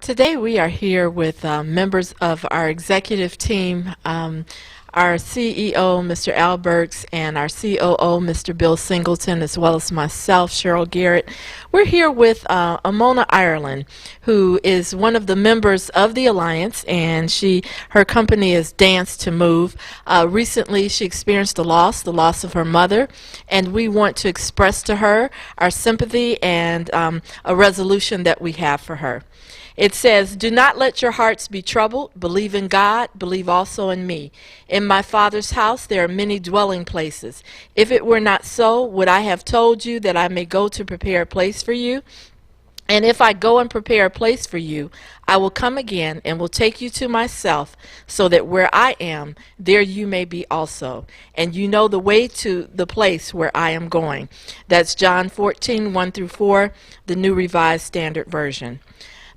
Today we are here with members of our executive team, our CEO, Mr. Al Burks, and our COO, Mr. Bill Singleton, as well as myself, Cheryl Garrett. We're here with Amona Ireland, who is one of the members of the Alliance, and her company is Dance to Move. Recently, she experienced the loss of her mother, and we want to express to her our sympathy and a resolution that we have for her. It says, "Do not let your hearts be troubled. Believe in God. Believe also in me. In my Father's house there are many dwelling places. If it were not so, would I have told you that I may go to prepare a place for you? And if I go and prepare a place for you, I will come again and will take you to myself, so that where I am, there you may be also. And you know the way to the place where I am going." That's John 14, 1 through 4, the New Revised Standard Version.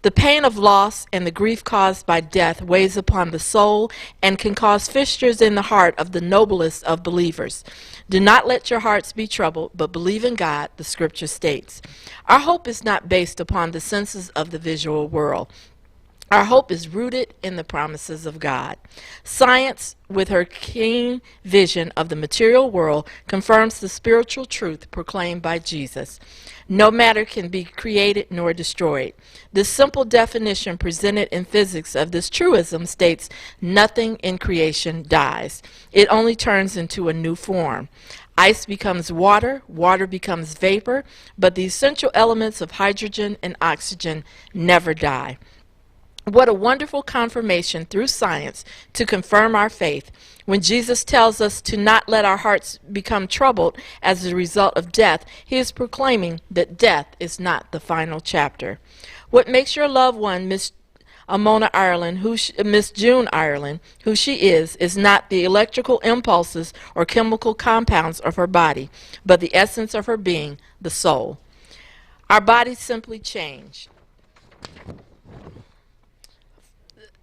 The pain of loss and the grief caused by death weighs upon the soul and can cause fissures in the heart of the noblest of believers. Do not let your hearts be troubled, but believe in God, the scripture states. Our hope is not based upon the senses of the visual world. Our hope is rooted in the promises of God. Science, with her keen vision of the material world, confirms the spiritual truth proclaimed by Jesus. No matter can be created nor destroyed. This simple definition presented in physics of this truism states nothing in creation dies. It only turns into a new form. Ice becomes water, water becomes vapor, but the essential elements of hydrogen and oxygen never die. What a wonderful confirmation through science to confirm our faith. When Jesus tells us to not let our hearts become troubled as a result of death, he is proclaiming that death is not the final chapter. What makes your loved one, Miss Amona Ireland, Miss June Ireland, who she is not the electrical impulses or chemical compounds of her body, but the essence of her being, the soul. Our bodies simply change.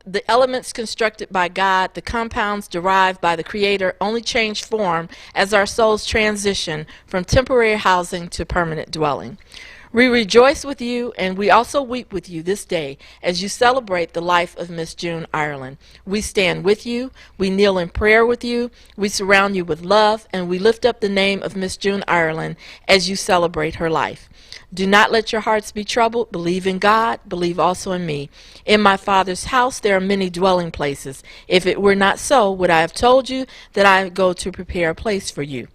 The elements constructed by God, the compounds derived by the Creator, only change form as our souls transition from temporary housing to permanent dwelling. We rejoice with you, and we also weep with you this day as you celebrate the life of Miss June Ireland. We stand with you, we kneel in prayer with you, we surround you with love, and we lift up the name of Miss June Ireland as you celebrate her life. Do not let your hearts be troubled. Believe in God. Believe also in me. In my Father's house there are many dwelling places. If it were not so, would I have told you that I go to prepare a place for you?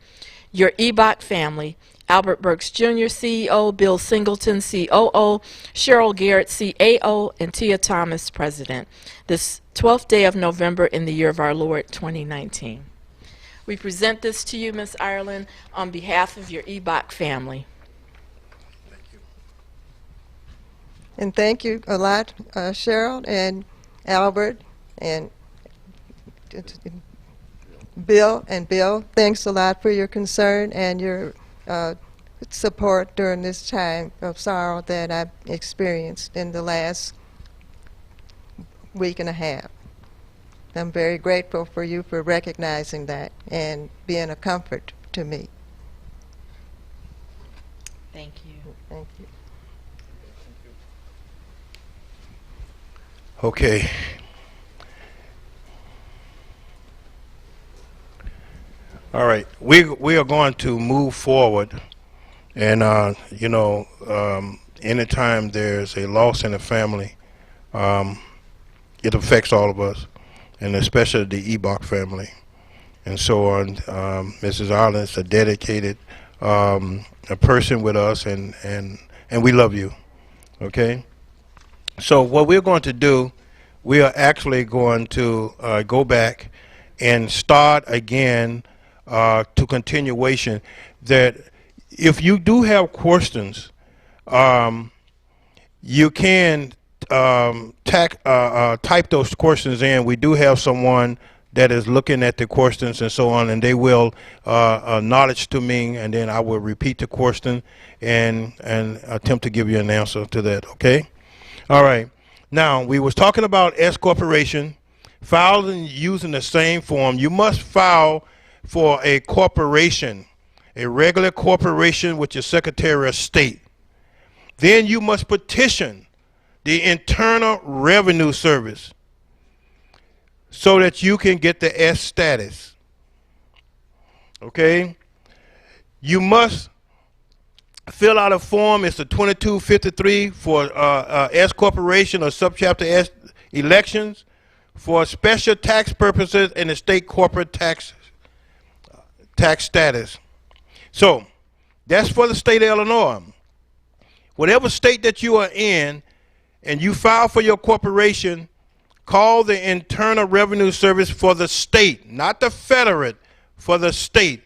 Your EBOC family, Albert Burks Jr., CEO, Bill Singleton, COO, Cheryl Garrett, CAO, and Tia Thomas, President. This 12th day of November in the year of our Lord, 2019. We present this to you, Miss Ireland, on behalf of your EBOC family. And thank you a lot, Cheryl and Albert and Bill. Thanks a lot for your concern and your support during this time of sorrow that I've experienced in the last week and a half. I'm very grateful for you for recognizing that and being a comfort to me. Thank you. Thank you. Okay. All right. We are going to move forward, and anytime there's a loss in the family, it affects all of us, and especially the EBOC family, and so on. Mrs. Ireland is a dedicated a person with us, and we love you. Okay. So what we're going to do, we are actually going to go back and start again to continuation. That if you do have questions, you can type those questions in. We do have someone that is looking at the questions and so on, and they will acknowledge to me, and then I will repeat the question and attempt to give you an answer to that. Okay. All right. Now, we was talking about S corporation, filing using the same form. You must file for a corporation, a regular corporation with your Secretary of State. Then you must petition the Internal Revenue Service, so that you can get the S status. Okay? You must fill out a form. It's a 2253 for S corporation or subchapter S elections for special tax purposes and the state corporate tax status. So that's for the state of Illinois. Whatever state that you are in and you file for your corporation, call the Internal Revenue Service for the state, not the federate, for the state,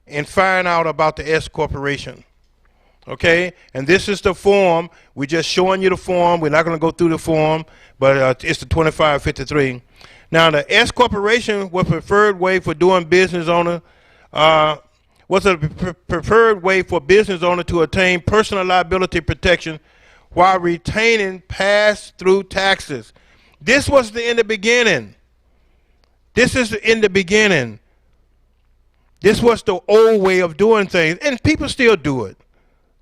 and find out about the S corporation. Okay? And this is the form. We're just showing you the form. We're not going to go through the form, but it's the 2553. Now, the S corporation was preferred way for doing business owner, was a preferred way for business owner to attain personal liability protection while retaining pass-through taxes. This was in the beginning. This is in the beginning. This was the old way of doing things, and people still do it.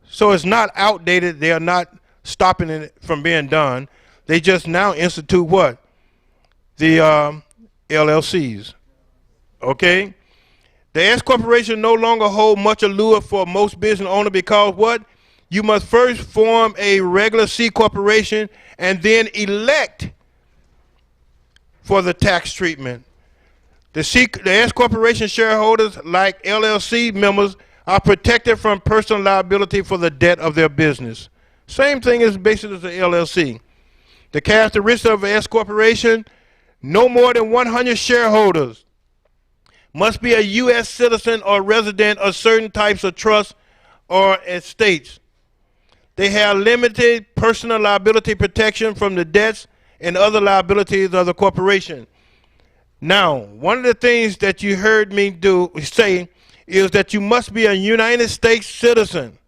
So it's not outdated. They are not stopping it from being done. They just now institute what? The LLCs. Okay? The S corporation no longer hold much allure for most business owners because what? You must first form a regular C corporation and then elect for the tax treatment. The S corporation shareholders, like LLC members, are protected from personal liability for the debt of their business. Same thing is basically as the LLC. The characteristics of an S corporation: no more than 100 shareholders, must be a U.S. citizen or resident of certain types of trusts or estates. They have limited personal liability protection from the debts and other liabilities of the corporation. Now, one of the things that you heard me say is that you must be a United States citizen.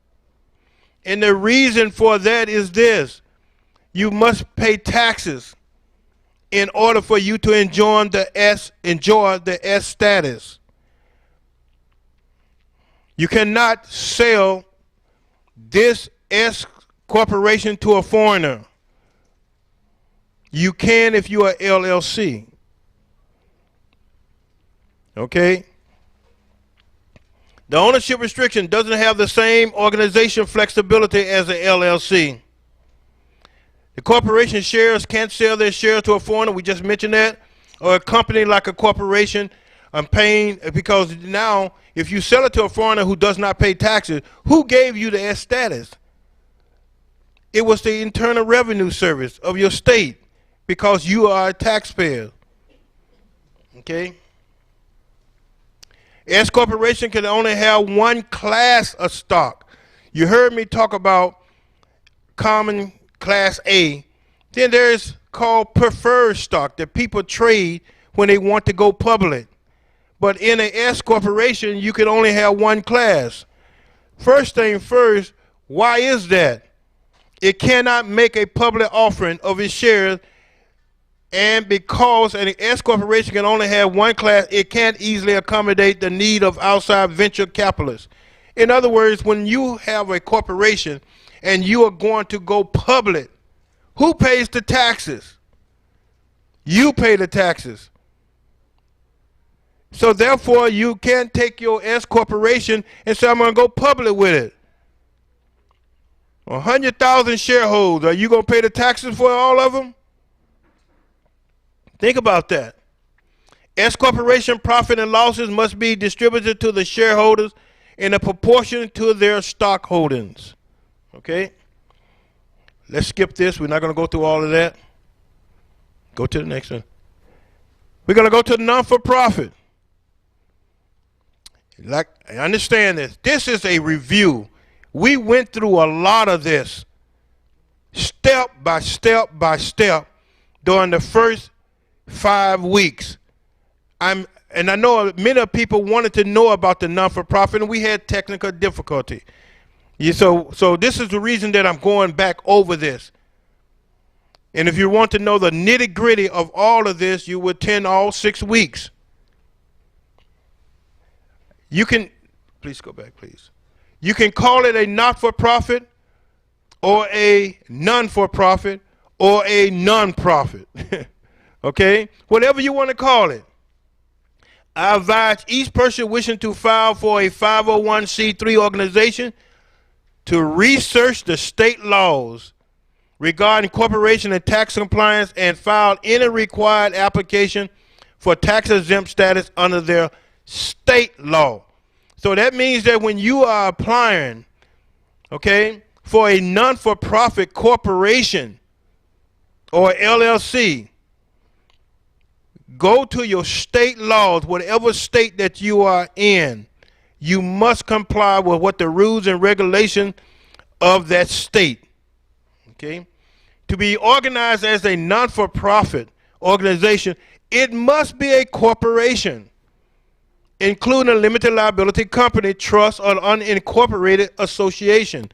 And the reason for that is this: you must pay taxes in order for you to enjoy the S status. You cannot sell this S corporation to a foreigner. You can if you are LLC. Okay? The ownership restriction doesn't have the same organization flexibility as an LLC. The corporation shares can't sell their shares to a foreigner. We just mentioned that. Or a company like a corporation. I'm paying, because now if you sell it to a foreigner who does not pay taxes, who gave you the S status? It was the Internal Revenue Service of your state, because you are a taxpayer. Okay? S corporation can only have one class of stock. You heard me talk about common class A. Then there's called preferred stock that people trade when they want to go public. But in an S corporation, you can only have one class. First thing first, why is that? It cannot make a public offering of its shares, and because an S corporation can only have one class, it can't easily accommodate the need of outside venture capitalists. In other words, when you have a corporation and you are going to go public, who pays the taxes? You pay the taxes. So therefore, you can't take your S corporation and say, I'm going to go public with it. 100,000 shareholders, are you going to pay the taxes for all of them? Think about that. S corporation profit and losses must be distributed to the shareholders in a proportion to their stock holdings. Okay? Let's skip this. We're not going to go through all of that. Go to the next one. We're going to go to the non-for-profit. Like, I understand this. This is a review. We went through a lot of this step by step by step during the first 5 weeks. And I know many people wanted to know about the non-for-profit, and we had technical difficulty. So this is the reason that I'm going back over this. And if you want to know the nitty-gritty of all of this, you would attend all 6 weeks. You can, please go back, please. You can call it a not-for-profit or a non-for-profit or a nonprofit. Okay? Whatever you want to call it. I advise each person wishing to file for a 501c3 organization to research the state laws regarding corporation and tax compliance and file any required application for tax exempt status under their state law. So that means that when you are applying, okay, for a non-for-profit corporation or LLC, go to your state laws, whatever state that you are in. You must comply with what the rules and regulations of that state. Okay? To be organized as a non-for-profit organization, it must be a corporation, including a limited liability company, trust, or unincorporated association.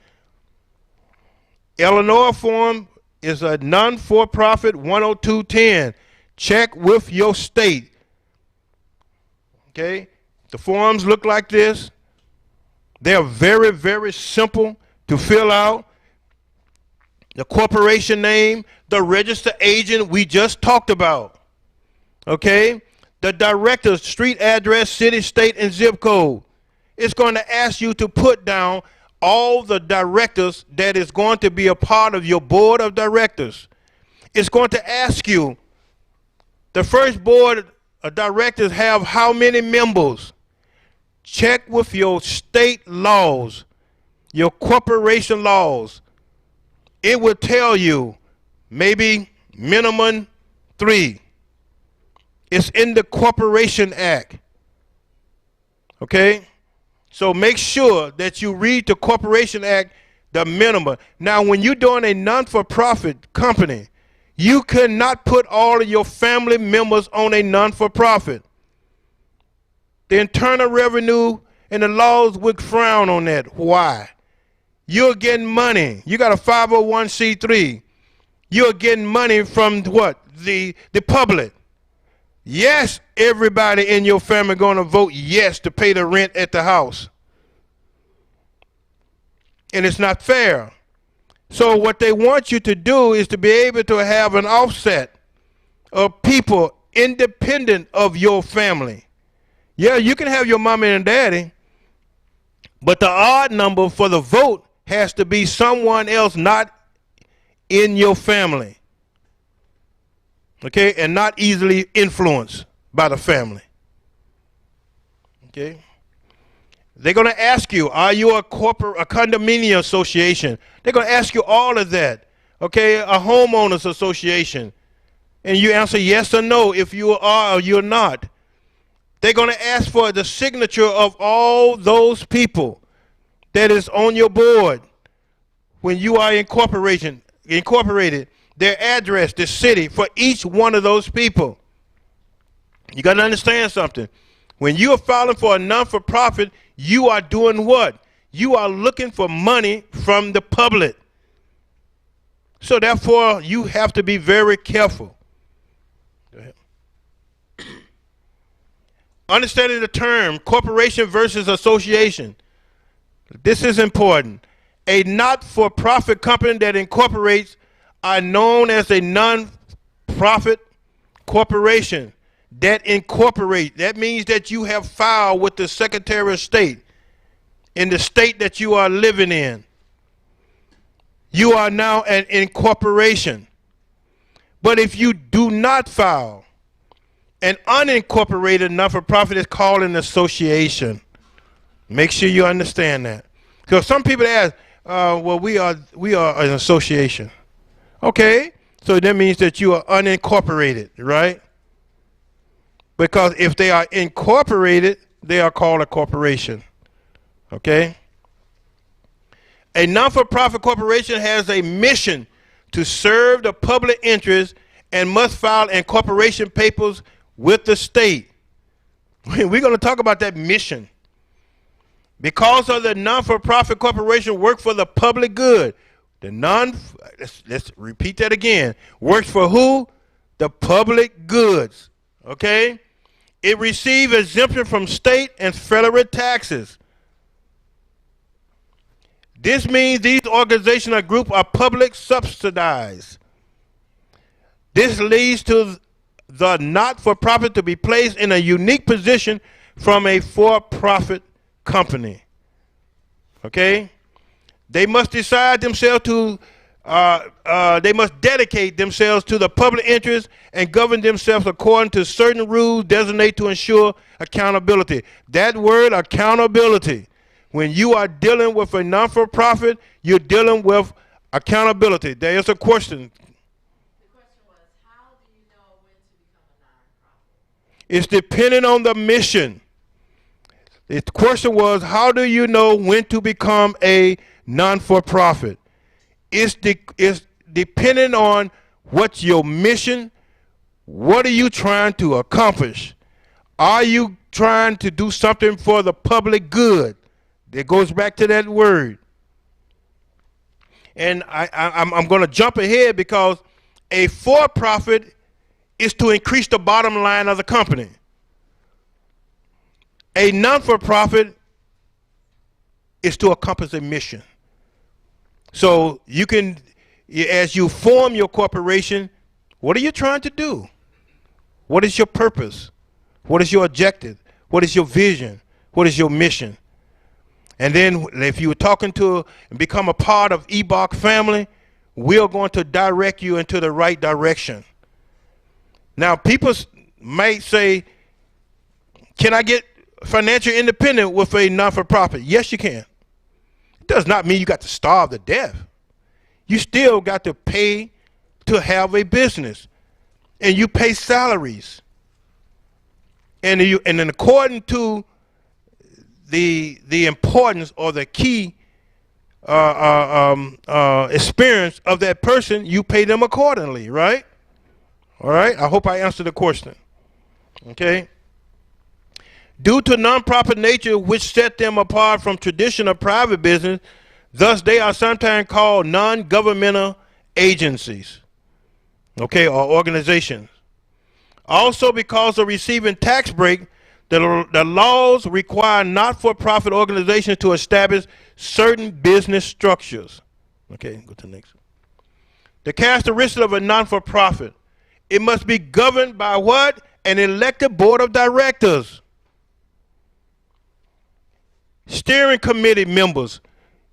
Illinois form is a non-for-profit 10210. Check with your state. Okay? The forms look like this. They are very, very simple to fill out. The corporation name, the registered agent we just talked about. Okay? The director's street address, city, state, and zip code. It's going to ask you to put down all the directors that is going to be a part of your board of directors. It's going to ask you, the first board of directors have how many members? Check with your state laws, your corporation laws. It will tell you maybe minimum 3. It's in the Corporation Act. Okay? So make sure that you read the Corporation Act, the minimum. Now, when you're doing a non-for-profit company, you cannot put all of your family members on a non-for-profit. The Internal Revenue and the laws would frown on that. Why? You're getting money. You got a 501c3. You're getting money from what? The public. Yes, everybody in your family going to vote yes to pay the rent at the house. And it's not fair. So what they want you to do is to be able to have an offset of people independent of your family. Yeah, you can have your mama and daddy, but the odd number for the vote has to be someone else not in your family. Okay, and not easily influenced by the family. Okay. They're going to ask you, are you a condominium association? They're going to ask you all of that. Okay, a homeowners association. And you answer yes or no if you are or you're not. They're going to ask for the signature of all those people that is on your board when you are incorporated, their address, the city, for each one of those people. You got to understand something. When you are filing for a non-for-profit, you are doing what? You are looking for money from the public. So therefore, you have to be very careful. Go ahead. Understanding the term corporation versus association. This is important. A not-for-profit company that incorporates are known as a non-profit corporation that incorporate. That means that you have filed with the Secretary of State in the state that you are living in. You are now an incorporation. But if you do not file, an unincorporated not-for-profit is called an association. Make sure you understand that. Because some people ask, well, we are an association. Okay, so that means that you are unincorporated, right? Because if they are incorporated, they are called a corporation. Okay? A non-for-profit corporation has a mission to serve the public interest and must file incorporation papers with the state. We're going to talk about that mission. Because of the non-for-profit corporation work for the public good. Let's repeat that again. Works for who? The public goods. Okay? It receives exemption from state and federal taxes. This means these organizations or groups are public subsidized. This leads to the not-for-profit to be placed in a unique position from a for-profit company. Okay? They must decide themselves to, they must dedicate themselves to the public interest and govern themselves according to certain rules designated to ensure accountability. That word, accountability, when you are dealing with a non-for-profit, you're dealing with accountability. There is a question. The question was, how do you know when to become a nonprofit? It's dependent on the mission. The question was, how do you know when to become a non-for-profit? It's dependent on what's your mission. What are you trying to accomplish? Are you trying to do something for the public good? It goes back to that word. And I'm going to jump ahead because a for-profit is to increase the bottom line of the company. A non-for-profit is to accomplish a mission. So you can, as you form your corporation, what are you trying to do? What is your purpose? What is your objective? What is your vision? What is your mission? And then if you're talking to and become a part of EBOC family, we're going to direct you into the right direction. Now, people might say, can I get financial independent with a non-for-profit? Yes, you can. It does not mean you got to starve to death. You still got to pay to have a business, and you pay salaries. And then according to the importance or the key experience of that person, you pay them accordingly, right? All right. I hope I answered the question. Okay. Due to nonprofit nature, which set them apart from traditional private business, thus they are sometimes called non-governmental agencies, okay, or organizations. Also, because of receiving tax break, the laws require not-for-profit organizations to establish certain business structures. Okay, go to the next one. The characteristic of a non-for-profit, it must be governed by what? An elected board of directors. Steering committee members.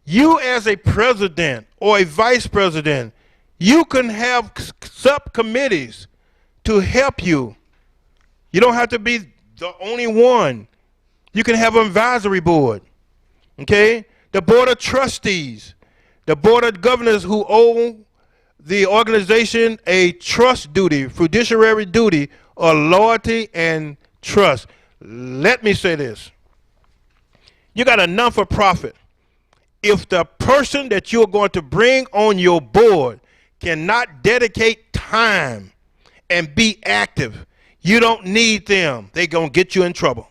You as a president or a vice president, you can have subcommittees to help you. You don't have to be the only one. You can have an advisory board. Okay? The board of trustees, the board of governors who owe the organization a trust duty, fiduciary duty, or loyalty and trust. Let me say this. You got a non-for-profit. If the person that you're going to bring on your board cannot dedicate time and be active, you don't need them. They're going to get you in trouble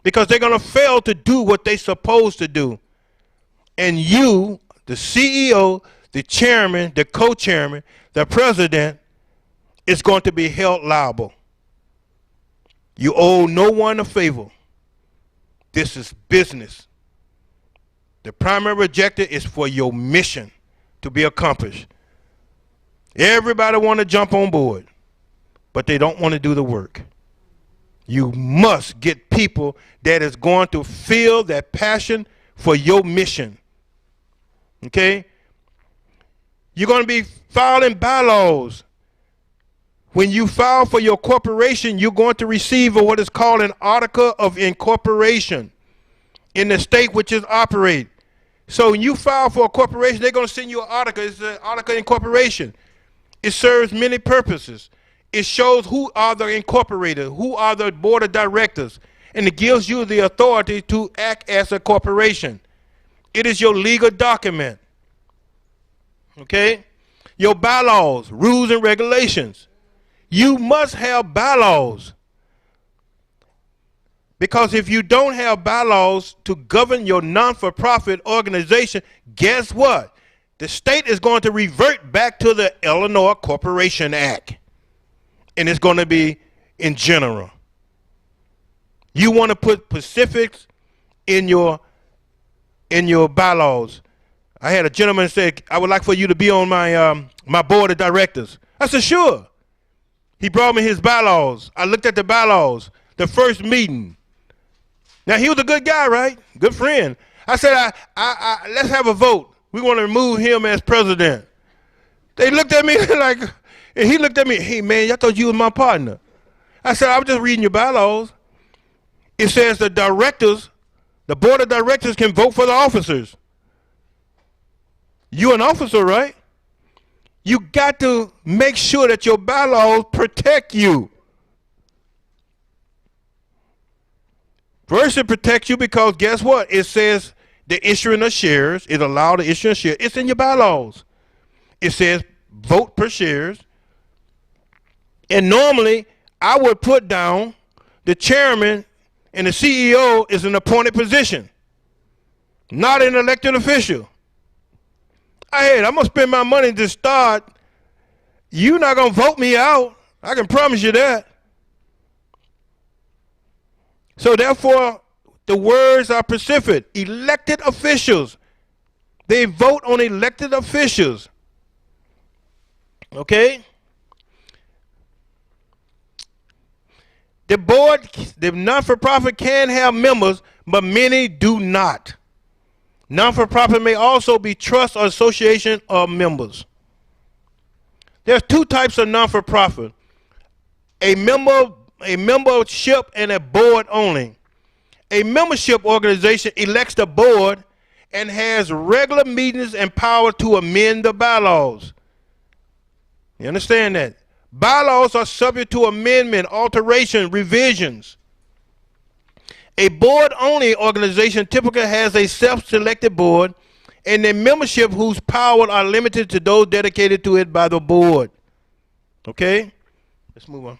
because they're going to fail to do what they're supposed to do. And you, the CEO, the chairman, the co-chairman, the president, is going to be held liable. You owe no one a favor. This is business. The primary objective is for your mission to be accomplished. Everybody want to jump on board, but they don't want to do the work. You must get people that is going to feel that passion for your mission. Okay? You're going to be filing bylaws. When you file for your corporation, you're going to receive what is called an article of incorporation in the state which is operate. So when you file for a corporation, they're going to send you an article. It's an article of incorporation. It serves many purposes. It shows who are the incorporated, who are the board of directors, and it gives you the authority to act as a corporation. It is your legal document. Okay? Your bylaws, rules, and regulations. You must have bylaws. Because if you don't have bylaws to govern your non-for-profit organization, guess what? The state is going to revert back to the Illinois Corporation Act. And it's going to be in general. You want to put specifics in your bylaws. I had a gentleman say, I would like for you to be on my board of directors. I said, sure. He brought me his bylaws. I looked at the bylaws, the first meeting. Now, he was a good guy, right? Good friend. I said, let's have a vote. We want to remove him as president. They looked at me like, and he looked at me, hey, man, I thought you was my partner. I said, I was just reading your bylaws. It says the directors, the board of directors can vote for the officers. You're an officer, right? You got to make sure that your bylaws protect you. First, it protects you because guess what? It says the issuing of shares is allowed to issue a share. It's in your bylaws. It says vote per shares. And normally, I would put down the chairman and the CEO is an appointed position, not an elected official. I'm going to spend my money to start. You're not going to vote me out. I can promise you that. So therefore, the words are specific. Elected officials. They vote on elected officials. Okay? The board, the non-for-profit can have members, but many do not. Non-for-profit may also be trust or association of members. There's two types of non-for-profit. A membership and a board only. A membership organization elects the board and has regular meetings and power to amend the bylaws. You understand that? Bylaws are subject to amendment, alteration, revisions. A board-only organization typically has a self-selected board and a membership whose powers are limited to those dedicated to it by the board. Okay? Let's move on.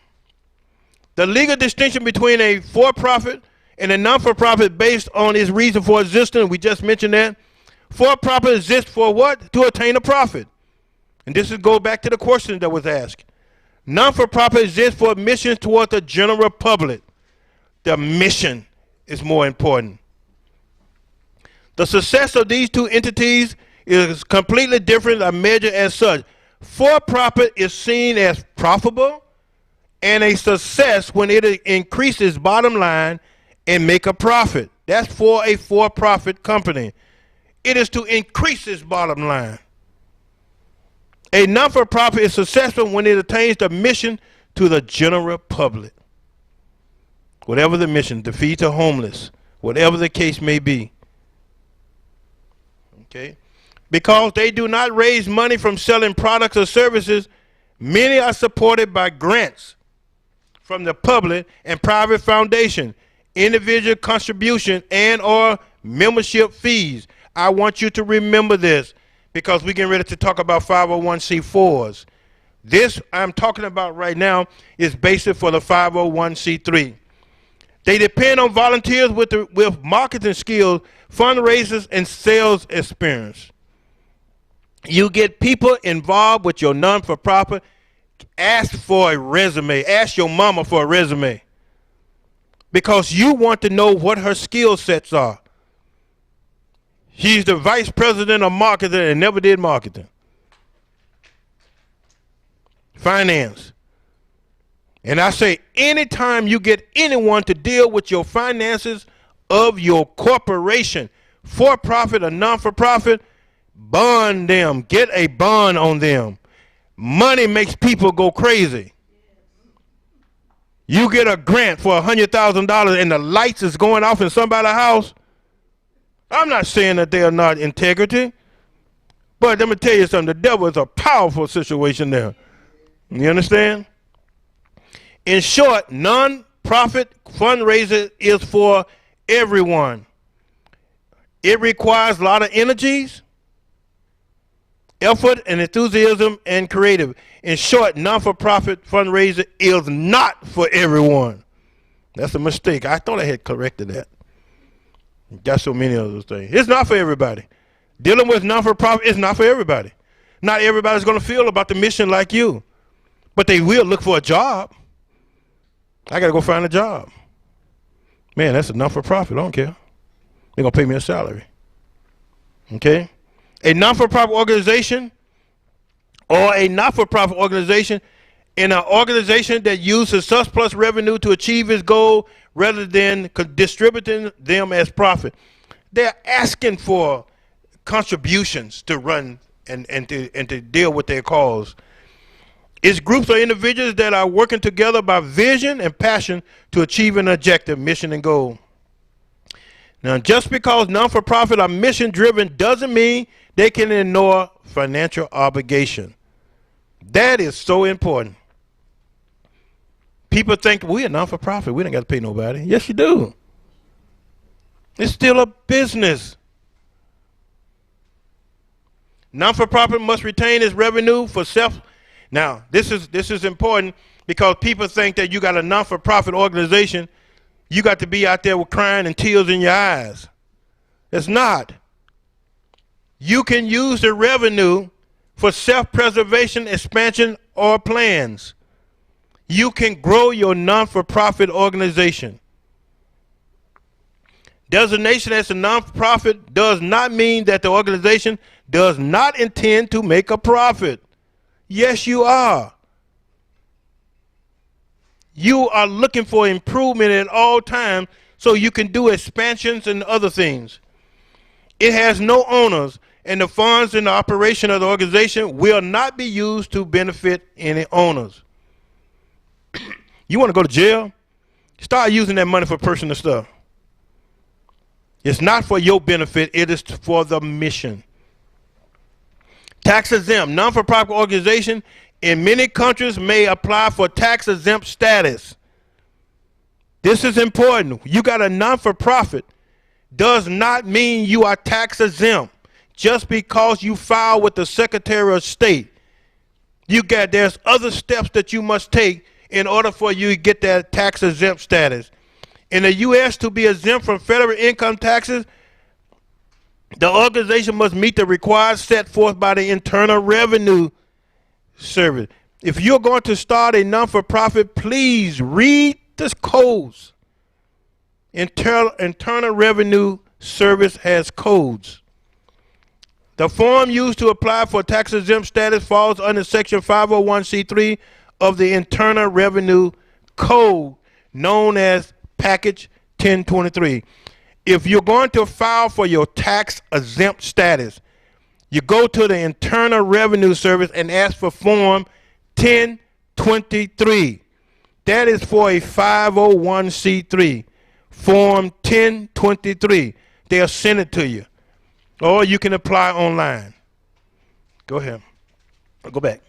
The legal distinction between a for-profit and a non-for-profit based on its reason for existence, we just mentioned that. For-profit exists for what? To attain a profit. And this goes back to the question that was asked. Non-for-profit exists for missions toward the general public. The mission is more important. The success of these two entities is completely different and measured as such. For-profit is seen as profitable and a success when it increases bottom line and make a profit. That's for a for-profit company. It is to increase its bottom line. A non-for-profit is successful when it attains the mission to the general public. Whatever the mission, to feed the homeless, whatever the case may be. Okay? Because they do not raise money from selling products or services, many are supported by grants from the public and private foundation, individual contribution, and or membership fees. I want you to remember this because we're getting ready to talk about 501c4s. This I'm talking about right now is basic for the 501c3. They depend on volunteers with marketing skills, fundraisers, and sales experience. You get people involved with your non-for-profit. Ask for a resume. Ask your mama for a resume. Because you want to know what her skill sets are. She's the vice president of marketing and never did marketing. Finance. And I say anytime you get anyone to deal with your finances of your corporation, for-profit or non-for-profit, bond them. Get a bond on them. Money makes people go crazy. You get a grant for $100,000 and the lights is going off in somebody's house. I'm not saying that they are not integrity, but let me tell you something. The devil is a powerful situation there. You understand? In short, non-profit fundraising is for everyone. It requires a lot of energies, effort, and enthusiasm, and creative. In short, non-for-profit fundraising is not for everyone. That's a mistake. I thought I had corrected that. Got so many of those things. It's not for everybody. Dealing with non-for-profit is not for everybody. Not everybody's going to feel about the mission like you. But they will look for a job. I got to go find a job. Man, that's a non-for-profit. I don't care. They're going to pay me a salary. Okay? A non-for-profit organization or a not-for-profit organization in an organization that uses surplus revenue to achieve its goal rather than distributing them as profit. They're asking for contributions to run and to deal with their cause. It's groups or individuals that are working together by vision and passion to achieve an objective, mission, and goal. Now, just because non-for-profit are mission-driven doesn't mean they can ignore financial obligation. That is so important. People think we're non-for-profit. We don't got to pay nobody. Yes, you do. It's still a business. Non-for-profit must retain its revenue for self. Now, this is important because people think that you got a non-for-profit organization, you got to be out there with crying and tears in your eyes. It's not. You can use the revenue for self-preservation, expansion, or plans. You can grow your non-for-profit organization. Designation as a non-profit does not mean that the organization does not intend to make a profit. Yes, you are. You are looking for improvement at all times so you can do expansions and other things. It has no owners, and the funds in the operation of the organization will not be used to benefit any owners. You want to go to jail? Start using that money for personal stuff. It's not for your benefit, it is for the mission. Tax exempt. Non-for-profit organization in many countries may apply for tax exempt status. This is important. You got a non-for-profit does not mean you are tax exempt just because you file with the Secretary of State. There's other steps that you must take in order for you to get that tax exempt status. In the U.S., to be exempt from federal income taxes, the organization must meet the requirements set forth by the Internal Revenue Service. If you're going to start a non-for-profit, please read the codes. Internal Revenue Service has codes. The form used to apply for tax exempt status falls under Section 501c3 of the Internal Revenue Code, known as Package 1023. If you're going to file for your tax exempt status, you go to the Internal Revenue Service and ask for Form 1023. That is for a 501c3. Form 1023. They'll send it to you. Or you can apply online. Go ahead. Go back.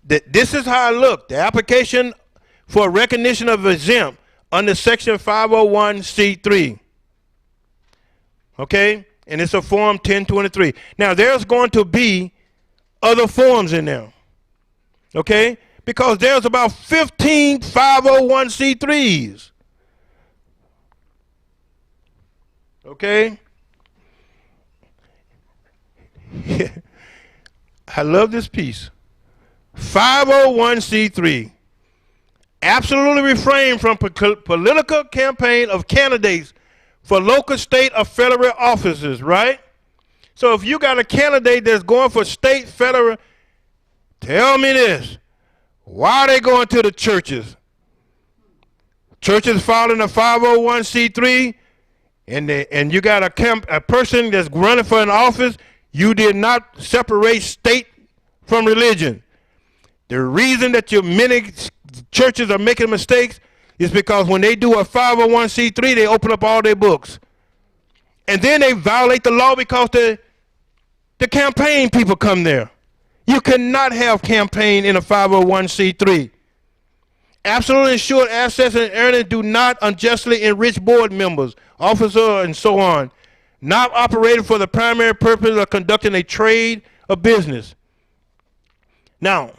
This is how it looked. The application for recognition of exempt under Section 501c3. Okay? And it's a Form 1023. Now, there's going to be other forms in there. Okay? Because there's about 15 501c3s. Okay? I love this piece. 501c3. Absolutely refrain from political campaign of candidates for local, state, or federal offices, right? So if you got a candidate that's going for state, federal, tell me this. Why are they going to the churches? Churches following a 501c3, and you got a person that's running for an office, you did not separate state from religion. The reason that many churches are making mistakes is because when they do a 501c3, they open up all their books. And then they violate the law because the campaign people come there. You cannot have campaign in a 501c3. Absolutely insured assets and earnings do not unjustly enrich board members, officers, and so on. Not operated for the primary purpose of conducting a trade or business. Now,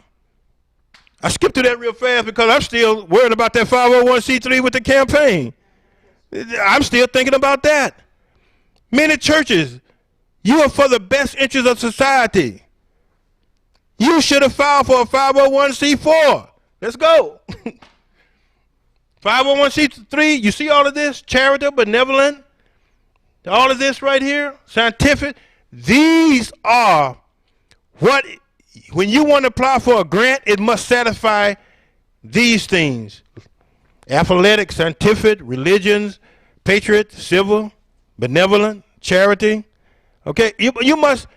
I skipped through that real fast because I'm still worried about that 501c3 with the campaign. I'm still thinking about that. Many churches, you are for the best interest of society. You should have filed for a 501c4. Let's go. 501c3, you see all of this? Charitable, benevolent, all of this right here, scientific. These are what When you want to apply for a grant, it must satisfy these things: athletic, scientific, religions, patriot, civil, benevolent, charity. Okay, you must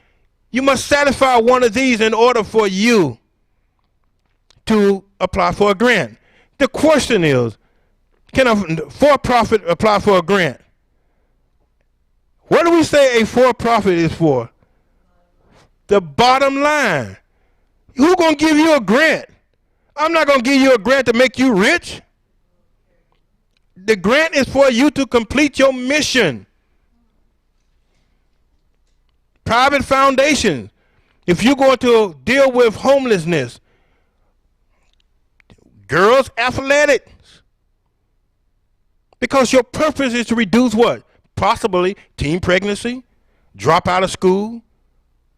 satisfy one of these in order for you to apply for a grant. The question is, can a for-profit apply for a grant? What do we say a for-profit is for? The bottom line. Who's going to give you a grant? I'm not going to give you a grant to make you rich. The grant is for you to complete your mission. Private foundations. If you're going to deal with homelessness, girls athletics. Because your purpose is to reduce what? Possibly teen pregnancy, drop out of school,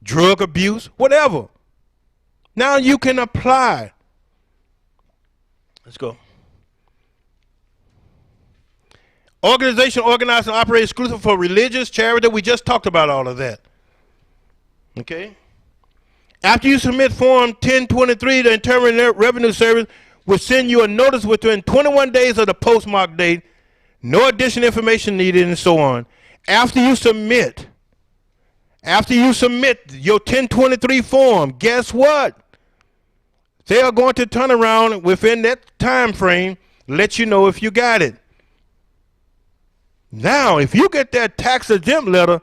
drug abuse, whatever. Now you can apply. Let's go. Organization organized and operated exclusive for religious charity. We just talked about all of that. Okay? After you submit Form 1023, the Internal Revenue Service will send you a notice within 21 days of the postmark date. No additional information needed, and so on. After you submit your 1023 form, guess what? They are going to turn around within that time frame, let you know if you got it. Now, if you get that tax exempt letter,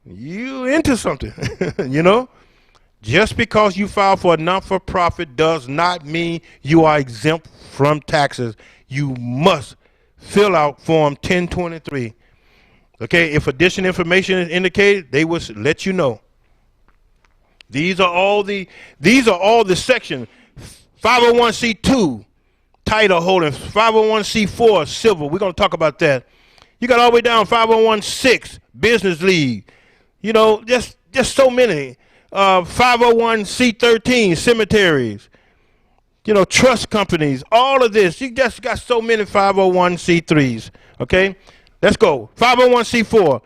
you into something, you know? Just because you file for a not-for-profit does not mean you are exempt from taxes. You must fill out Form 1023. Okay, if additional information is indicated, they will let you know. These are all the sections. 501c2, title holding. 501c4, civil. We're going to talk about that. You got all the way down 501c6, business league. You know, just so many. 501c13, cemeteries. You know, trust companies. All of this. You just got so many 501c3s. Okay, let's go. 501c4.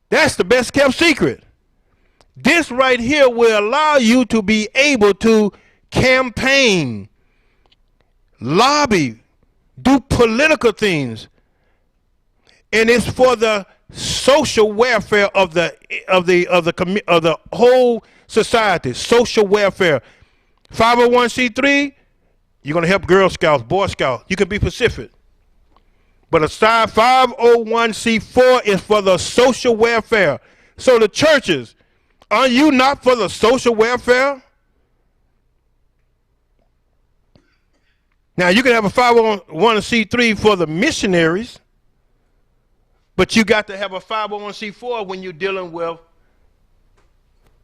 That's the best kept secret. This right here will allow you to be able to campaign, lobby, do political things, and it's for the social welfare of the whole society. Social welfare. 501c3, you're gonna help Girl Scouts, Boy Scouts. You can be Pacific. But aside 501c4 is for the social welfare. So the churches, are you not for the social welfare? Now you can have a 501c3 for the missionaries, but you got to have a 501c4 when you're dealing with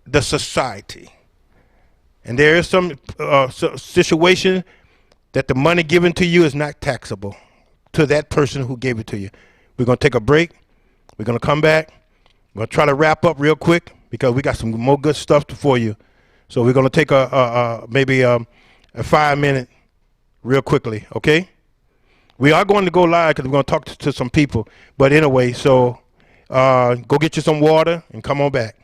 the society. And there is some situation that the money given to you is not taxable to that person who gave it to you. We're going to take a break. We're going to come back. We're going to try to wrap up real quick because we got some more good stuff for you. So we're going to take maybe a 5-minute real quickly, okay? We are going to go live because we're going to talk to some people. But anyway, so go get you some water and come on back.